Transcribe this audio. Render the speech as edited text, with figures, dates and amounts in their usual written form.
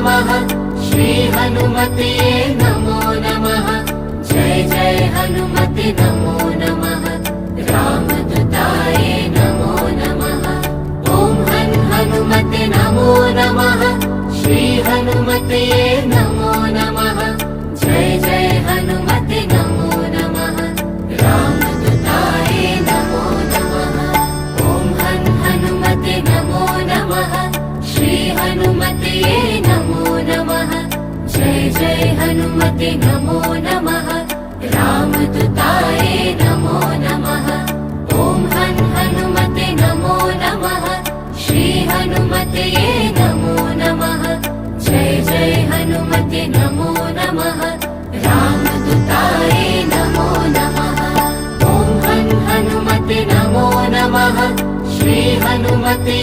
नमः श्री हनुमते नमो नमः जय जय हनुमते नमो नमः रामदूताय नमो नमः ॐ हनुमते नमो नमः श्री हनुमते नमो नमः जय जय हनुमते नमो नमः रामदूताय नमो नमः ॐ हनुमते नमो नमः श्री हनुमते नमो नमः जय जय हनुमते नमो नमः रामदूताय नमो नमः ॐ हनुमते नमो नमः श्री हनुमते नमो नमः जय जय हनुमते नमो नमः रामदूताय नमो नमः ॐ हनुमते नमो नमः श्री हनुमते